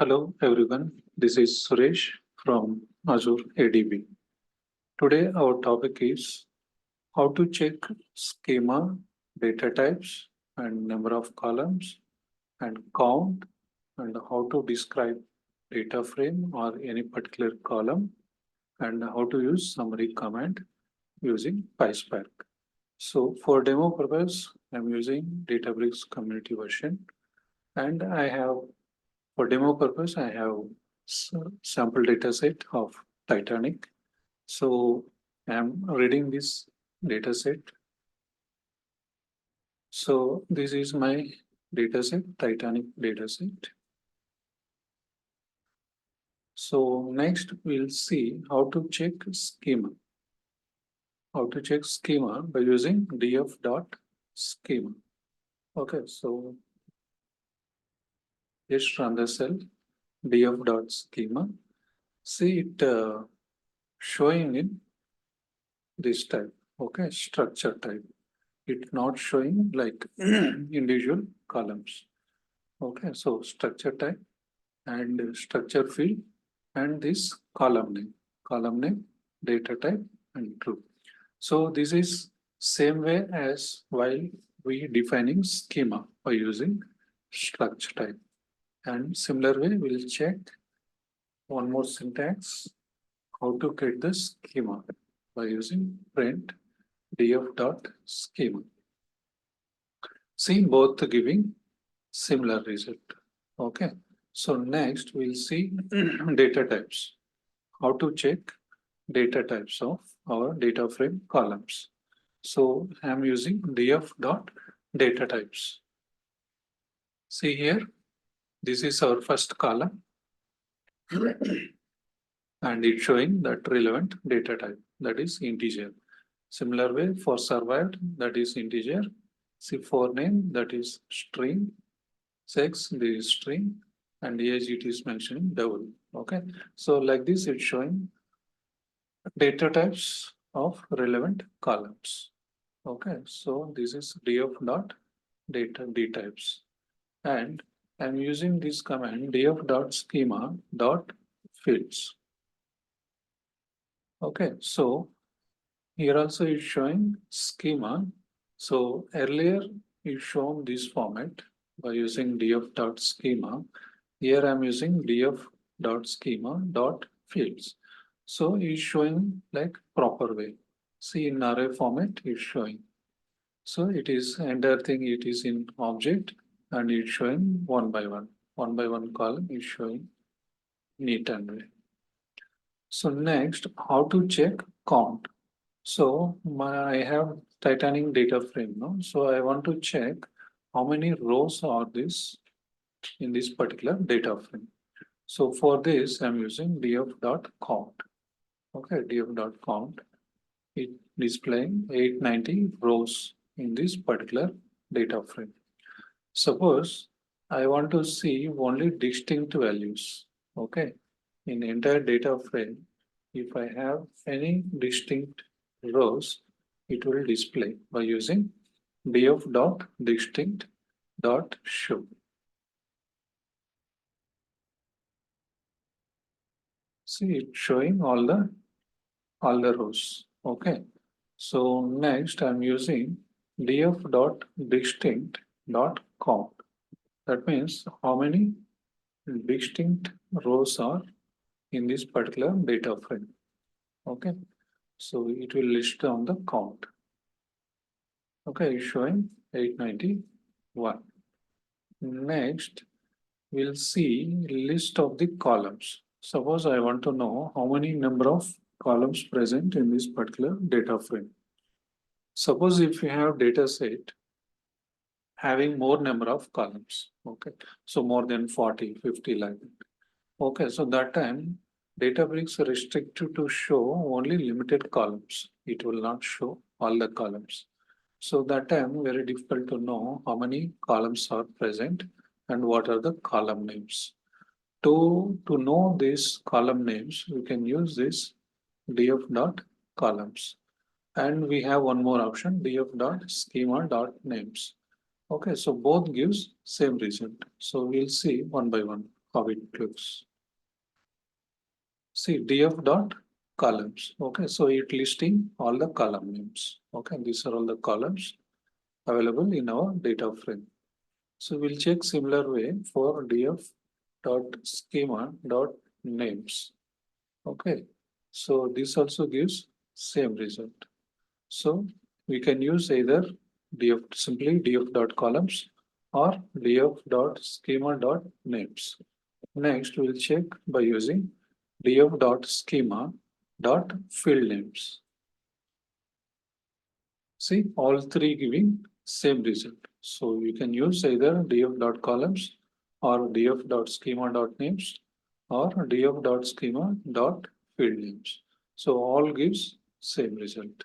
Hello everyone, this is Suresh from Azure ADB. Today our topic is how to check schema, data types and number of columns and count and how to describe data frame or any particular column and how to use summary command using Pyspark. So for demo purpose, I'm using Databricks community version and for demo purpose, I have sample data set of Titanic. So I'm reading this data set. So this is my data set, Titanic data set. So next we'll see how to check schema. How to check schema by using df.schema. Okay, so just run the cell df.schema. See it showing in this type, okay, structure type. It's not showing like individual columns. Okay, so structure type and structure field and this column name, data type and true. So this is same way as while we defining schema by using structure type. And similar way, we'll check one more syntax, how to get the schema by using print df.schema. See both giving similar result. Okay. So next we'll see data types. How to check data types of our data frame columns. So I'm using df.datatypes. See here, this is our first column and it's showing that relevant data type, that is integer. Similar way for survived, that is integer. See for name, that is string. Sex, this is string, and age it is mentioning double. Okay, so like this, it's showing data types of relevant columns. Okay, so this is df.data and I'm using this command df.schema.fields. Okay, so here also is showing schema. So earlier is shown this format by using df.schema. Here I'm using df.schema.fields. So it's showing like proper way. See in array format is showing. So it is entire thing, it is in object and it's showing one by one. One by one column is showing neat and way. So next, how to check count. So I have Titanic data frame, no? So I want to check how many rows are this in this particular data frame. So for this, I'm using df.count. Okay, df.count. It displaying 890 rows in this particular data frame. Suppose I want to see only distinct values. Okay, in entire data frame, if I have any distinct rows, it will display by using df.distinct.show. See it showing all the rows. Okay. So next I'm using df.distinct.count. That means how many distinct rows are in this particular data frame. Okay. So it will list down the count. Okay, it's showing 891. Next, we'll see list of the columns. Suppose I want to know how many number of columns present in this particular data frame. Suppose if you have data set having more number of columns, okay, so more than 40, 50 like that. Okay, so that time Databricks restricted to show only limited columns. It will not show all the columns. So that time very difficult to know how many columns are present and what are the column names. To know these column names, we can use this df.columns. And we have one more option, df.schema.names. Okay, so both gives same result. So we'll see one by one. how it looks. See df.columns. Okay, so it listing all the column names. Okay, these are all the columns available in our data frame. So we'll check similar way for df.schema.names. Okay, so this also gives same result. So we can use either simply df.columns or df.schema.names. Next, we'll check by using df.schema.fieldNames. See, all three giving same result. So you can use either df.columns or df.schema.names or df.schema.fieldNames. So all gives same result.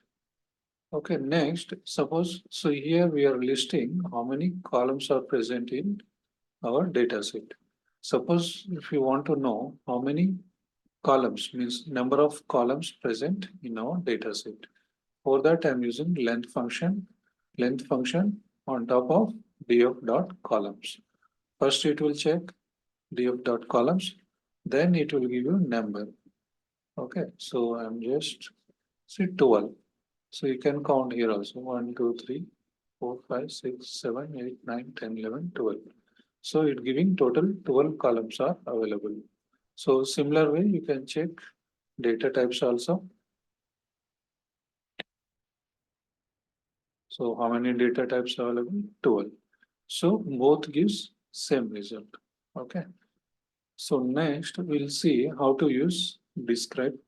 Okay, next, suppose, so here we are listing how many columns are present in our data set. Suppose if you want to know how many columns, means number of columns present in our data set. For that, I'm using length function on top of df.columns. First, it will check df.columns, then it will give you number. Okay, so I'm just say 12. So you can count here also 1, 2, 3, 4, 5, 6, 7, 8, 9, 10, 11, 12. So it giving total 12 columns are available. So similar way you can check data types also. So how many data types are available? 12. So both gives same result. Okay. So next we'll see how to use describe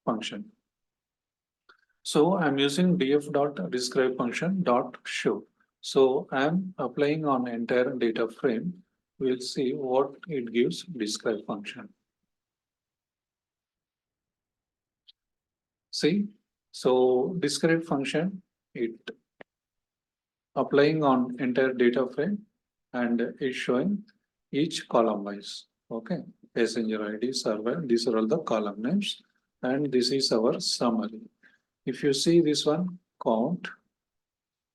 function. So I'm using df.describe function .show. So I'm applying on entire data frame. We'll see what it gives describe function. See, so describe function, it applying on entire data frame and is showing each column wise. Okay, passenger ID, server, these are all the column names, and this is our summary. If you see this one, count,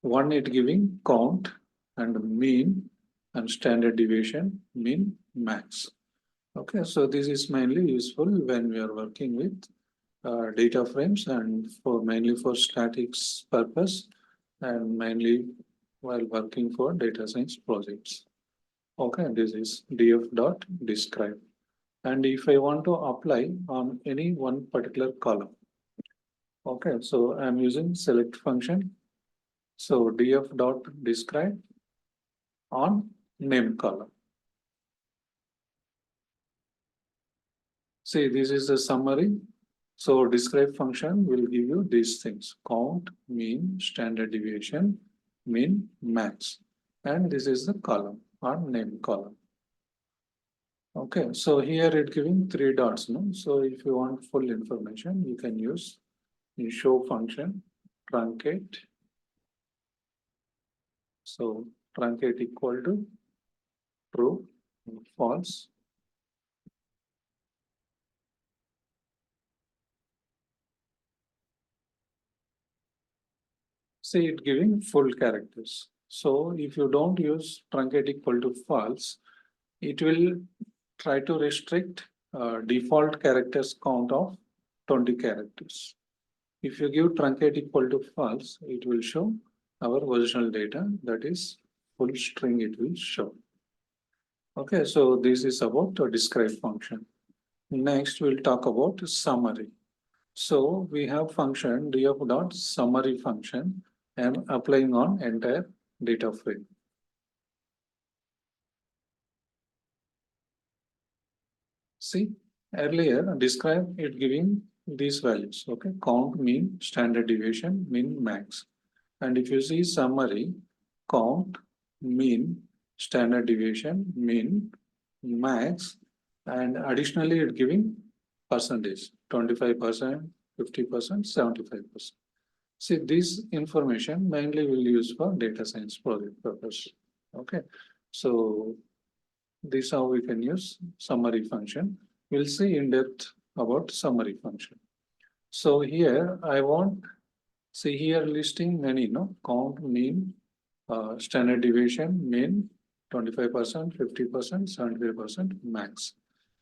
one it giving count and mean and standard deviation, mean, max. Okay, so this is mainly useful when we are working with data frames and for mainly for statics purpose and mainly while working for data science projects. Okay, this is df.describe. And if I want to apply on any one particular column, okay, so I'm using select function. So df.describe on name column. See, this is a summary. So describe function will give you these things: count, mean, standard deviation, mean, max. And this is the column or name column. Okay, so here it giving 3 dots. No? So if you want full information, you can use the show function, truncate. So truncate equal to true, false. See it giving full characters. So if you don't use truncate equal to false, it will try to restrict default characters count of 20 characters. If you give truncate equal to false, it will show our original data, that is full string it will show. Okay, so this is about the describe function. Next, we'll talk about summary. So we have function df.summary function and applying on entire data frame. See, earlier describe it giving these values, okay, count, mean, standard deviation, min, max. And if you see summary, count, mean, standard deviation, min, max, and additionally it giving percentage, 25%, 50%, 75%. See, this information mainly will use for data science project purpose. Okay, so this is how we can use summary function. We'll see in depth about summary function. So here I want, see here listing many, no, count, mean, standard deviation, mean, 25%, 50%, 75% max.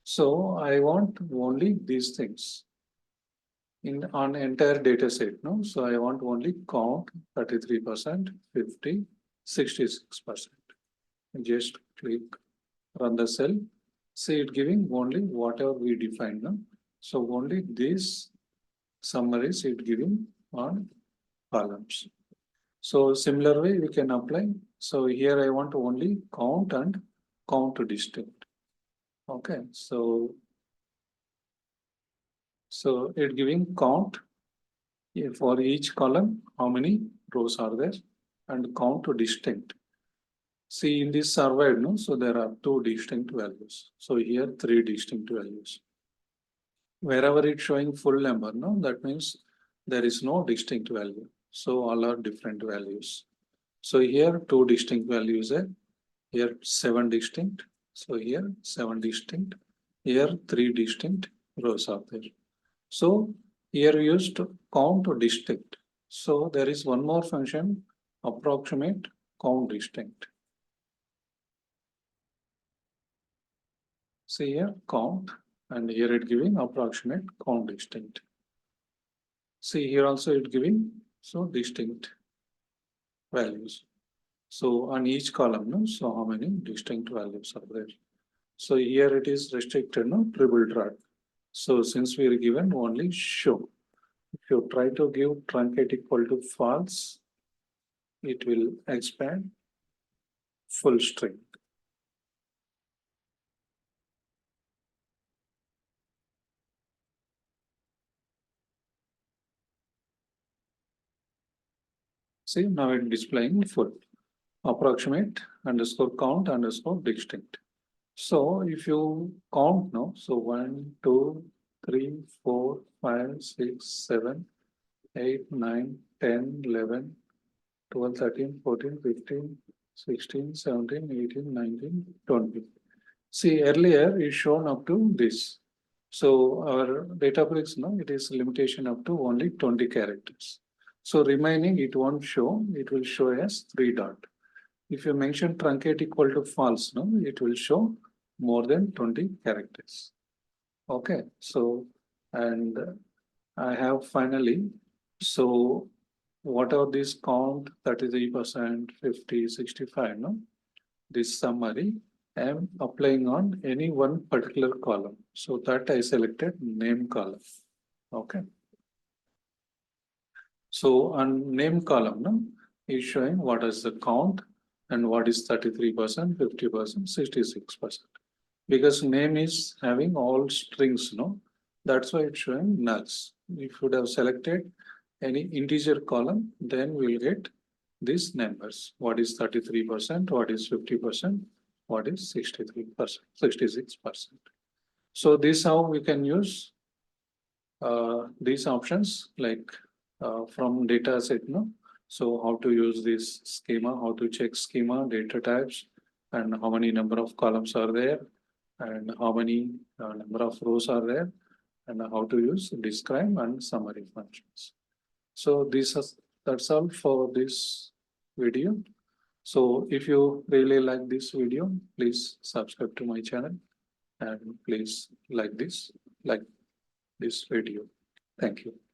So I want only these things on entire data set. No, so I want only count 33%, 50, 66%. Just click run the cell. See it giving only whatever we defined. No? So only this summaries it giving on columns. So similar way we can apply. So here I want only count and count to distinct. Okay, so it giving count for each column, how many rows are there, and count to distinct. See in this surveyed, no, so there are two distinct values. So here three distinct values. Wherever it's showing full number, no, that means there is no distinct value. So all are different values. So here two distinct values are here 7 distinct. So here 7 distinct. Here 3 distinct rows are there. So here we used count to distinct. So there is one more function, approximate count distinct. See here count, and here it giving approximate count distinct. See here also it giving so distinct values. So on each column, no, so how many distinct values are there? So here it is restricted, no, triple track. So since we are given only show, if you try to give truncate equal to false, it will expand full string. See, now it's displaying full. Approximate underscore count underscore distinct. So if you count now, so 1, 2, 3, 4, 5, 6, 7, 8, 9, 10, 11, 12, 13, 14, 15, 16, 17, 18, 19, 20. See, earlier is shown up to this. So our Databricks now it is limitation up to only 20 characters. So remaining it won't show, it will show as 3 dot. If you mention truncate equal to false, no, it will show more than 20 characters. Okay, so and I have finally, so what are these count 33%, 50, 65, no? This summary I am applying on any one particular column. So that I selected name column. Okay. So on name column, no, is showing what is the count and what is 33%, 50%, 66%. Because name is having all strings, no? That's why it's showing nulls. If you would have selected any integer column, then we'll get these numbers. What is 33%, what is 50%, what is 63%, 66%. So this how we can use these options like from data set, no? So how to use this schema, how to check schema, data types, and how many number of columns are there, and how many number of rows are there, and how to use describe and summary functions. So that's all for this video. So if you really like this video, please subscribe to my channel and please like this video. Thank you.